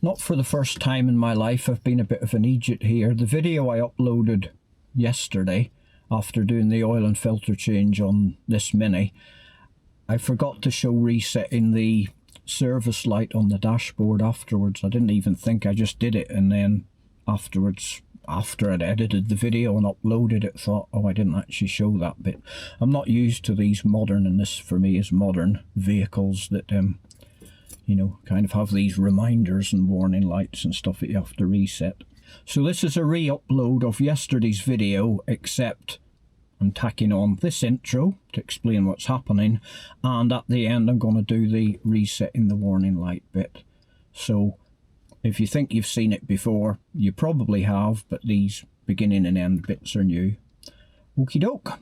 Not for the first time in my life, I've been a bit of an idiot here. The video I uploaded yesterday, after doing the oil and filter change on this Mini, I forgot to show resetting the service light on the dashboard afterwards. I didn't even think, I just did it, and then afterwards, after I'd edited the video and uploaded it, thought, oh, I didn't actually show that bit. I'm not used to these modern, and this for me is modern vehicles that you know, kind of have these reminders and warning lights and stuff that you have to reset. So this is a re-upload of yesterday's video, except I'm tacking on this intro to explain what's happening, and at the end I'm going to do the resetting the warning light bit. So if you think you've seen it before, you probably have, but these beginning and end bits are new. Okie doke.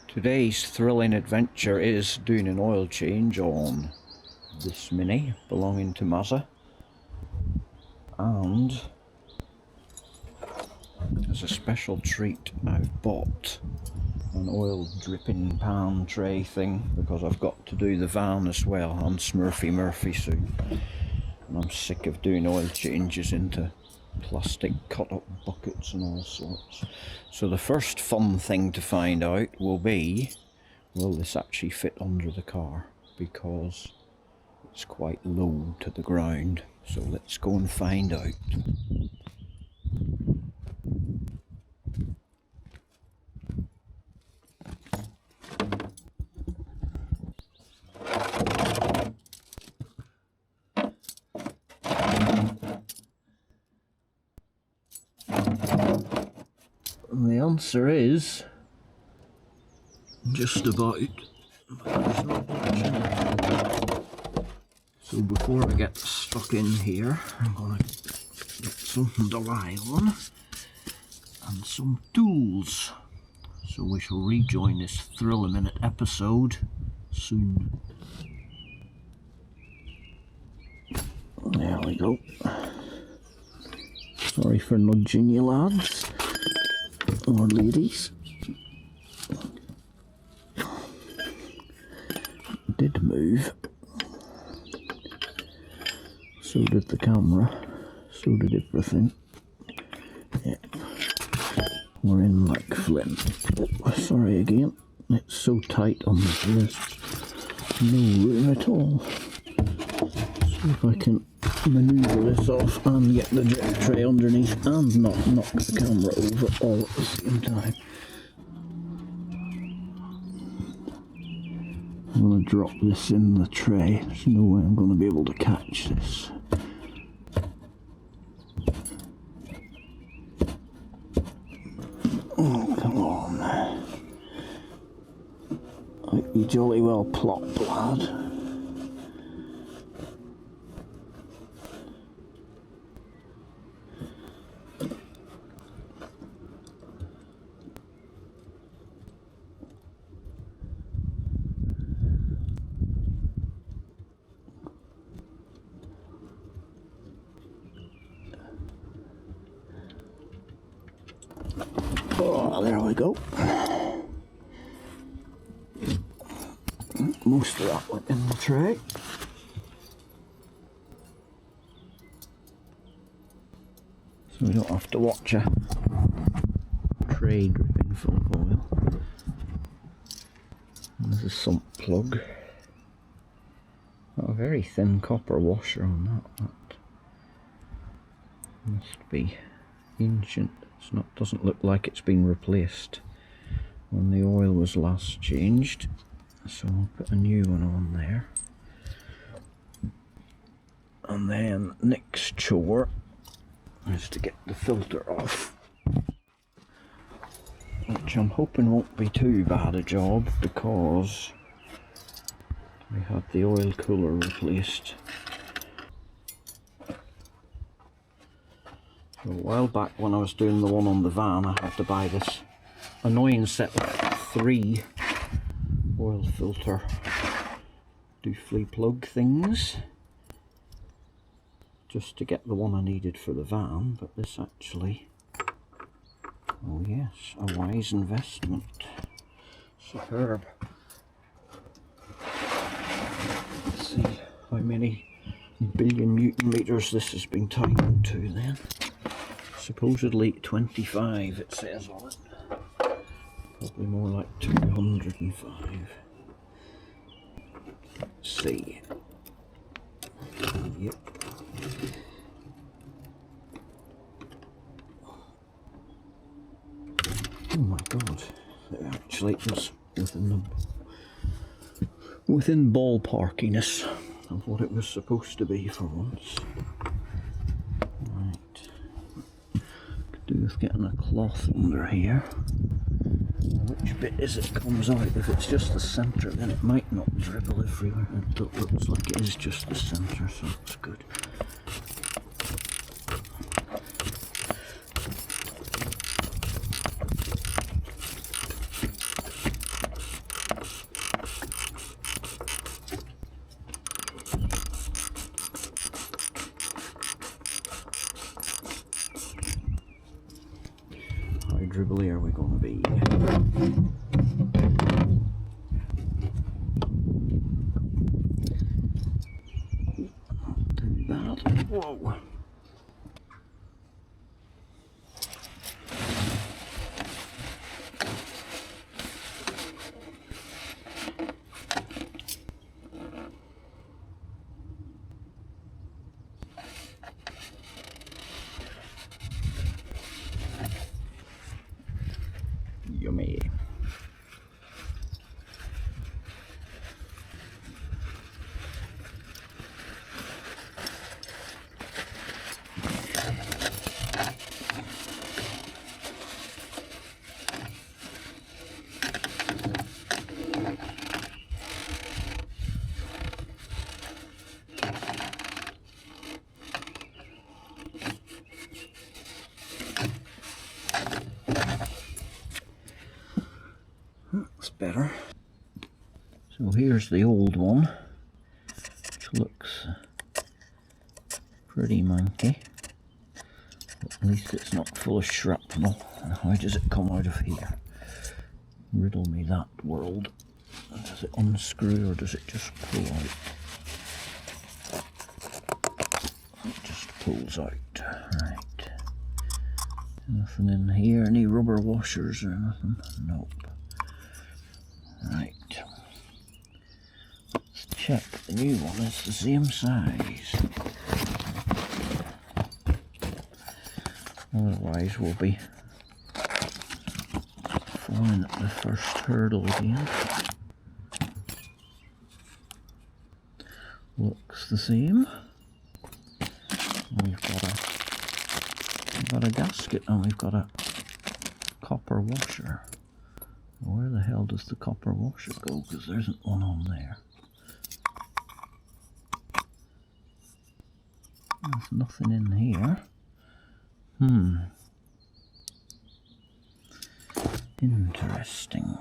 Today's thrilling adventure is doing an oil change on this Mini belonging to Mazda, and as a special treat I've bought an oil dripping pan tray thing because I've got to do the van as well on Smurfy Murphy soon, and I'm sick of doing oil changes into plastic cut up buckets and all sorts. So the first fun thing to find out will be, will this actually fit under the car, because it's quite low to the ground. So let's go and find out. And the answer is just about, but there's not much in it. So before I get stuck in here, I'm going to get something to lie on and some tools. So we shall rejoin this thrill-a-minute episode soon. There we go. Sorry for nudging you lads. Or ladies. Did move. So did the camera. So did everything. Yep. We're in like flint. Oh, sorry again. It's so tight on the wrist. No room at all. See if I can manoeuvre this off and get the drip tray underneath and not knock the camera over all at the same time. I'm going to drop this in the tray. There's no way I'm going to be able to catch this. Oh, come on. You jolly well plop, lad. Oh, there we go. Most of that went in the tray. So we don't have to watch a tray dripping full of oil. And there's a sump plug. Got a very thin copper washer on that. That must be ancient. It's not, doesn't look like it's been replaced when the oil was last changed. So I'll put a new one on there. And then next chore is to get the filter off, which I'm hoping won't be too bad a job because we had the oil cooler replaced. So a while back when I was doing the one on the van, I had to buy this annoying set of 3 oil filter doofly plug things just to get the one I needed for the van, but this actually, oh yes, a wise investment. Superb. see how many billion Newton meters this has been tightened to then. Supposedly 25 it says on it. Probably more like 205. Let's see. Yep. Oh my god, it actually was within ballparkiness of what it was supposed to be for once. Right. Could do with getting a cloth under here. Which bit is it comes out? If it's just the centre, then it might not dribble everywhere. It looks like it is just the centre, so it's good. How dribbly are we going to be? Do that. Whoa. Yummy. That's better. So here's the old one, which looks pretty manky. But at least it's not full of shrapnel. And how does it come out of here? Riddle me that, world. Does it unscrew or does it just pull out? It just pulls out. Right. Nothing in here, any rubber washers or anything? Nope. Right. Let's check the new one is the same size. Otherwise we'll be falling at the first hurdle again. Looks the same. We've got a gasket and we've got a copper washer. Where the hell does the copper washer go? Because there isn't one on there. There's nothing in here. Interesting.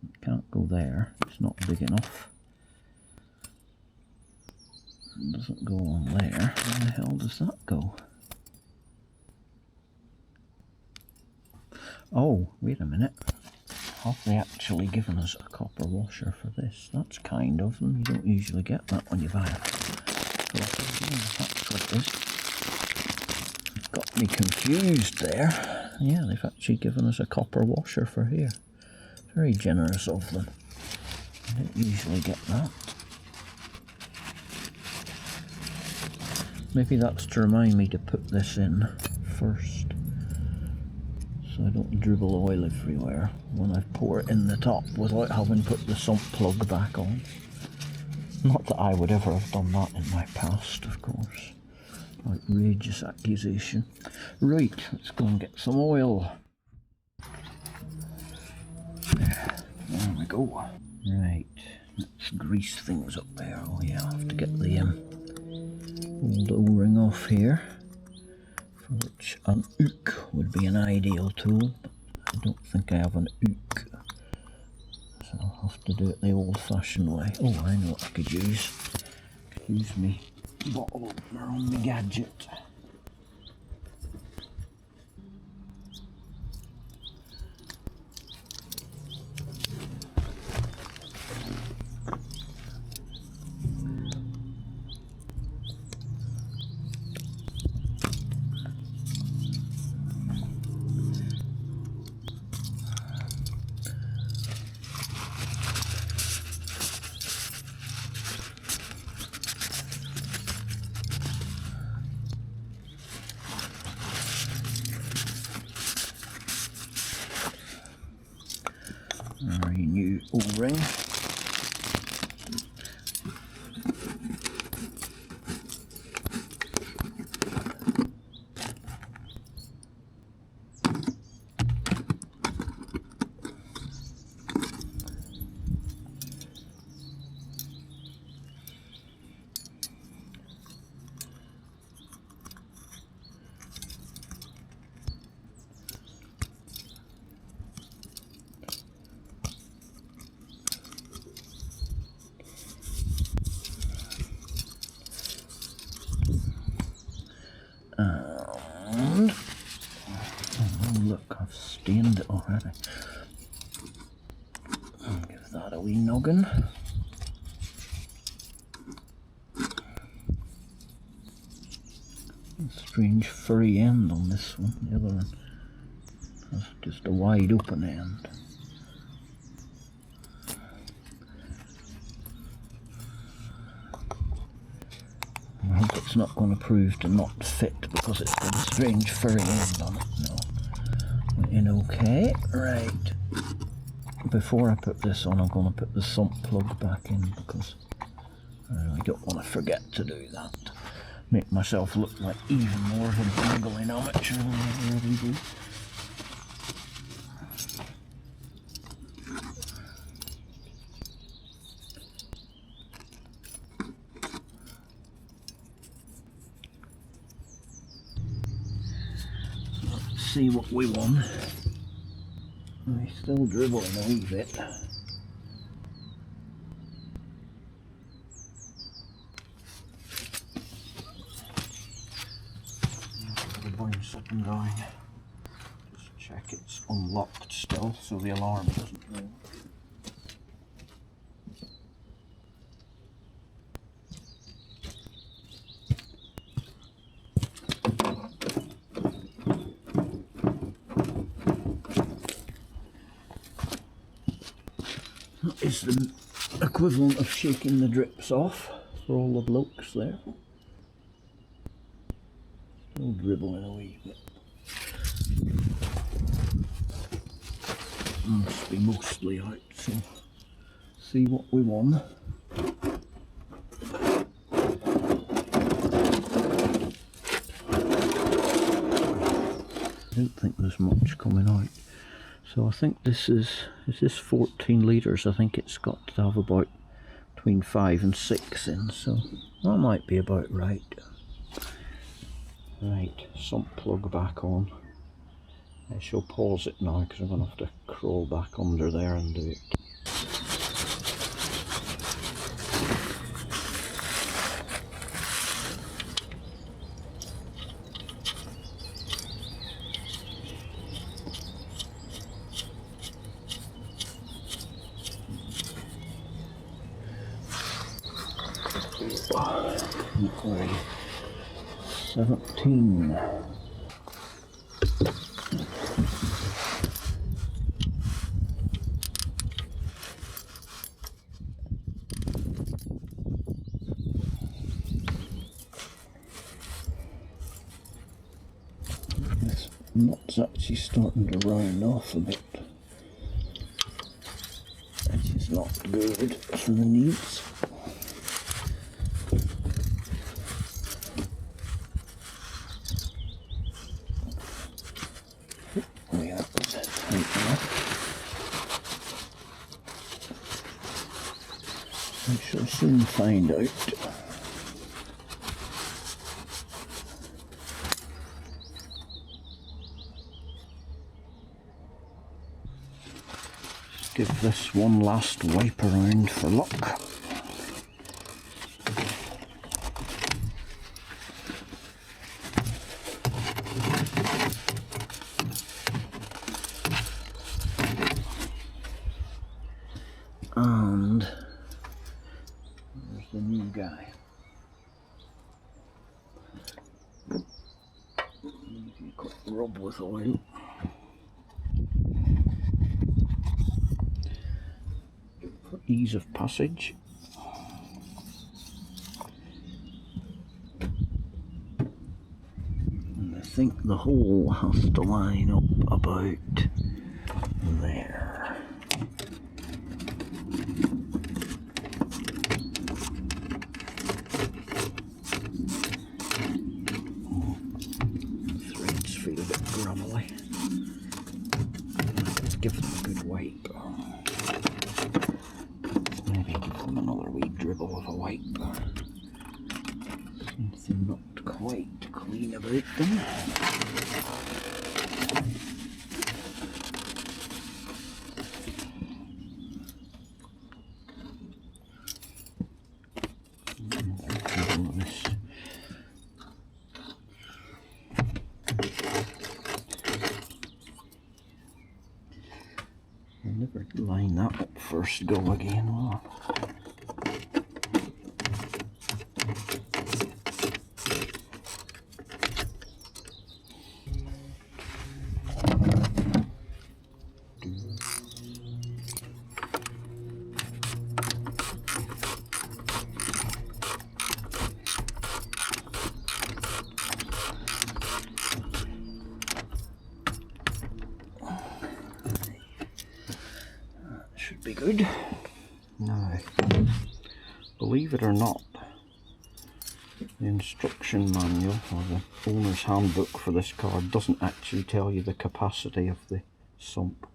It can't go there. It's not big enough. It doesn't go on there. Where the hell does that go? Oh, wait a minute. Have they actually given us a copper washer for this? That's kind of them. You don't usually get that when you buy it. So, yeah, that's what it is. It's got me confused there. Yeah, they've actually given us a copper washer for here. Very generous of them. I don't usually get that. Maybe that's to remind me to put this in first, so I don't dribble oil everywhere when I pour it in the top without having put the sump plug back on. Not that I would ever have done that in my past, of course. Outrageous accusation. Right, let's go and get some oil. There we go. Right, let's grease things up there. Oh yeah, I'll have to get the old O-ring off here, for which an ook would be an ideal tool, but I don't think I have an ook, so I'll have to do it the old-fashioned way. Oh, I know what I could use. Use me bottle opener on the gadget. very new O-ring. And oh look, I've stained it already. I'll give that a wee noggin. Strange furry end on this one. The other one has just a wide open end. I hope it's not going to prove to not fit because it's got a strange furry end on it. No. Went in okay. Right. Before I put this on, I'm going to put the sump plug back in because I really don't want to forget to do that. Make myself look like even more of a bungling amateur than I already do. See what we won. I still dribbling a wee bit. The bounce up and going. Just check it's unlocked still so the alarm doesn't ring. Is the equivalent of shaking the drips off for all the blokes there. Still dribbling a wee bit. Must be mostly out, so see what we won. I don't think there's much coming out. So I think this is this 14 litres? I think it's got to have about between 5 and 6 in, so that might be about right. Right, sump plug back on. I shall pause it now because I'm going to have to crawl back under there and do it. Okay. 17. This nut's actually starting to round off a bit, which is not good for the knees. I shall soon find out. Just give this one last wipe around for luck. And there's the new guy. Maybe a quick rub with oil. For ease of passage. And I think the hole has to line up about there. give them a good wipe. Maybe give them another wee dribble of a wipe. Something not quite clean about them. I'll never line that up first go again, will I? Should be good. Now, believe it or not, the instruction manual or the owner's handbook for this car doesn't actually tell you the capacity of the sump.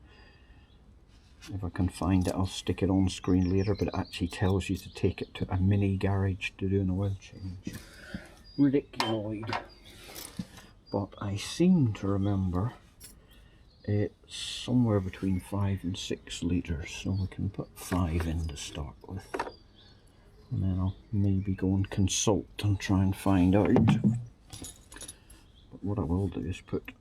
If I can find it, I'll stick it on screen later, but it actually tells you to take it to a mini garage to do an oil change. Ridiculoid. But I seem to remember it's somewhere between 5 and 6 litres, so we can put 5 in to start with. And then I'll maybe go and consult and try and find out. But what I will do is put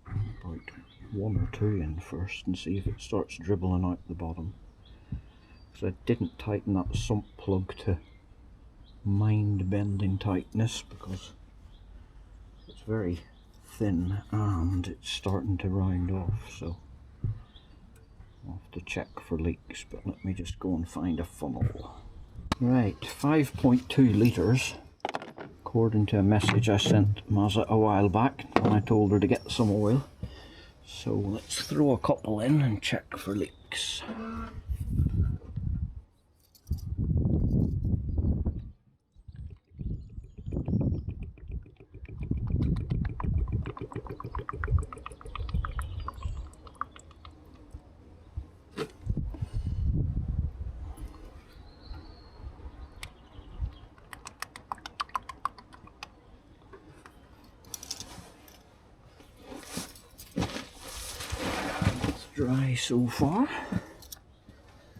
about 1 or 2 in first and see if it starts dribbling out the bottom. Because I didn't tighten that sump plug to mind-bending tightness because it's very thin and it's starting to round off, so I'll have to check for leaks, but let me just go and find a funnel. Right, 5.2 litres, according to a message I sent Mazza a while back when I told her to get some oil. So let's throw a couple in and check for leaks. Dry so far,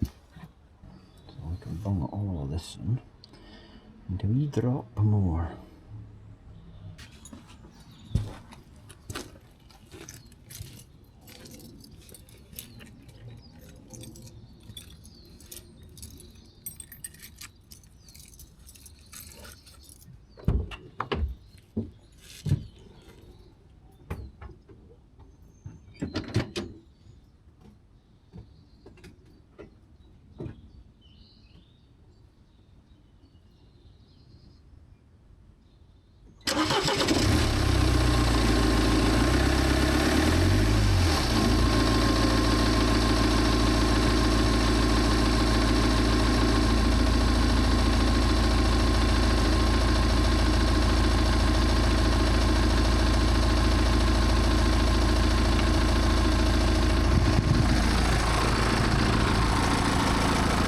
so we can bung all of this in and a wee drop more.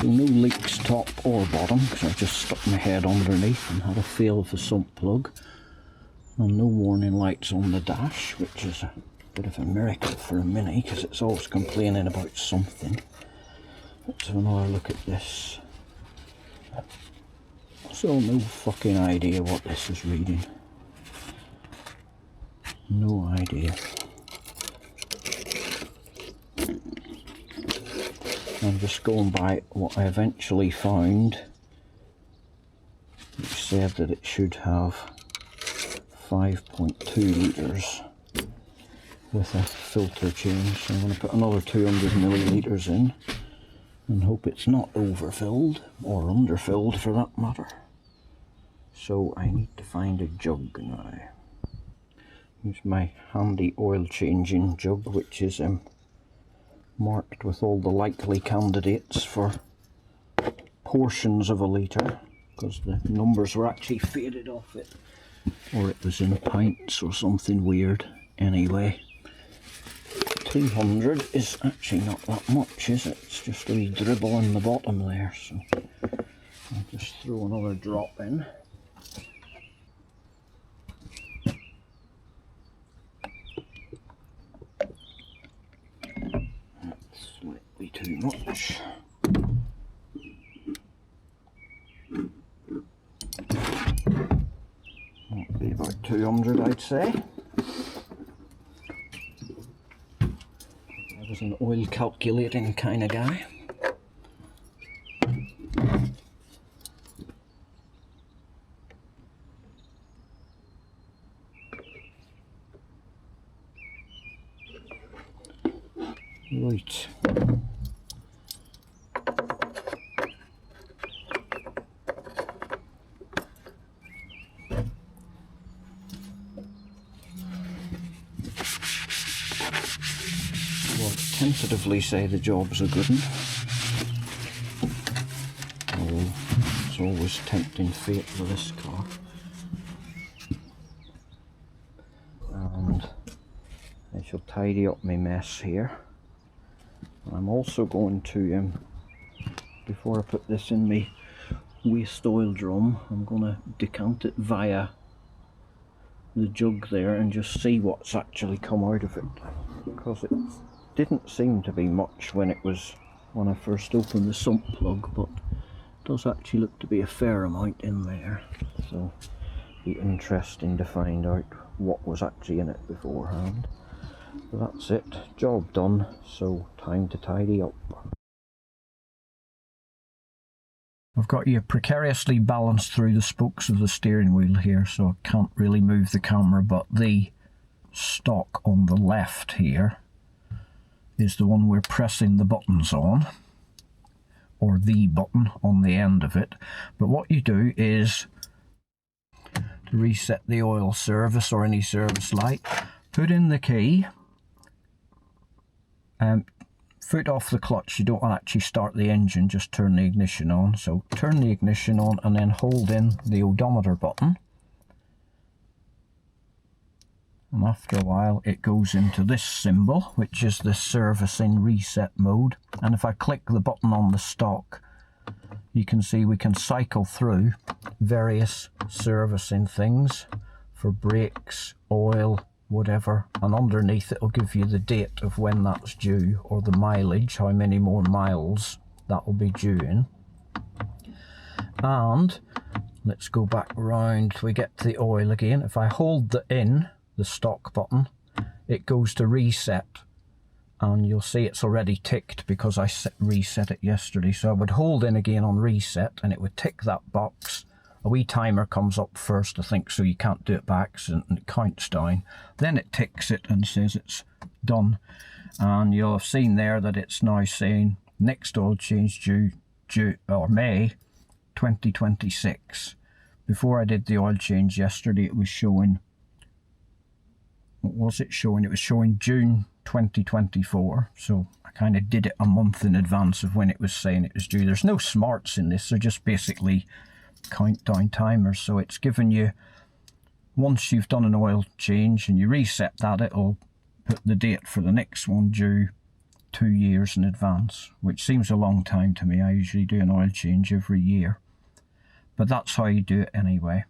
No leaks top or bottom because I just stuck my head underneath and had a feel of the sump plug. And no warning lights on the dash, which is a bit of a miracle for a Mini because it's always complaining about something. Let's have another look at this. So no fucking idea what this is reading. No idea. I'm just going by what I eventually found, which said that it should have 5.2 litres with a filter change. So I'm going to put another 200 millilitres in and hope it's not overfilled or underfilled for that matter. So I need to find a jug now. Here's my handy oil changing jug, which is marked with all the likely candidates for portions of a litre, because the numbers were actually faded off it, or it was in pints or something weird. Anyway, 200 is actually not that much, is it? It's just a wee dribble in the bottom there, so I'll just throw another drop in. That's slightly too much. That'll be about 200, I'd say. I was an oil calculating kind of guy. Right. Well, tentatively say the job's a good one. Although it's always tempting fate for this car. And I shall tidy up my mess here. I'm also going to, before I put this in my waste oil drum, I'm going to decant it via the jug there and just see what's actually come out of it, because it didn't seem to be much when I first opened the sump plug, but it does actually look to be a fair amount in there, so it'll be interesting to find out what was actually in it beforehand. So that's it, job done, so time to tidy up. I've got you precariously balanced through the spokes of the steering wheel here, so I can't really move the camera, but the stock on the left here is the one we're pressing the buttons on, or the button on the end of it. But what you do is, to reset the oil service or any service light, put in the key, foot off the clutch. You don't want to actually start the engine, just turn the ignition on. So turn the ignition on and then hold in the odometer button. And after a while it goes into this symbol, which is the servicing reset mode. And if I click the button on the stock, you can see we can cycle through various servicing things for brakes, oil, whatever, and underneath it will give you the date of when that's due, or the mileage, how many more miles that will be due in. And let's go back around till we get to the oil again. If I hold the stock button, it goes to reset, and you'll see it's already ticked because I reset it yesterday. So I would hold in again on reset and it would tick that box. A wee timer comes up first, I think, so you can't do it by accident, and it counts down. Then it ticks it and says it's done. And you'll have seen there that it's now saying next oil change due May 2026. Before I did the oil change yesterday, it was showing, what was it showing? It was showing June 2024. So I kind of did it a month in advance of when it was saying it was due. There's no smarts in this, they're just basically countdown timers. So it's given you, once you've done an oil change and you reset that, it'll put the date for the next one due 2 years in advance, which seems a long time to me. I usually do an oil change every year, but that's how you do it anyway.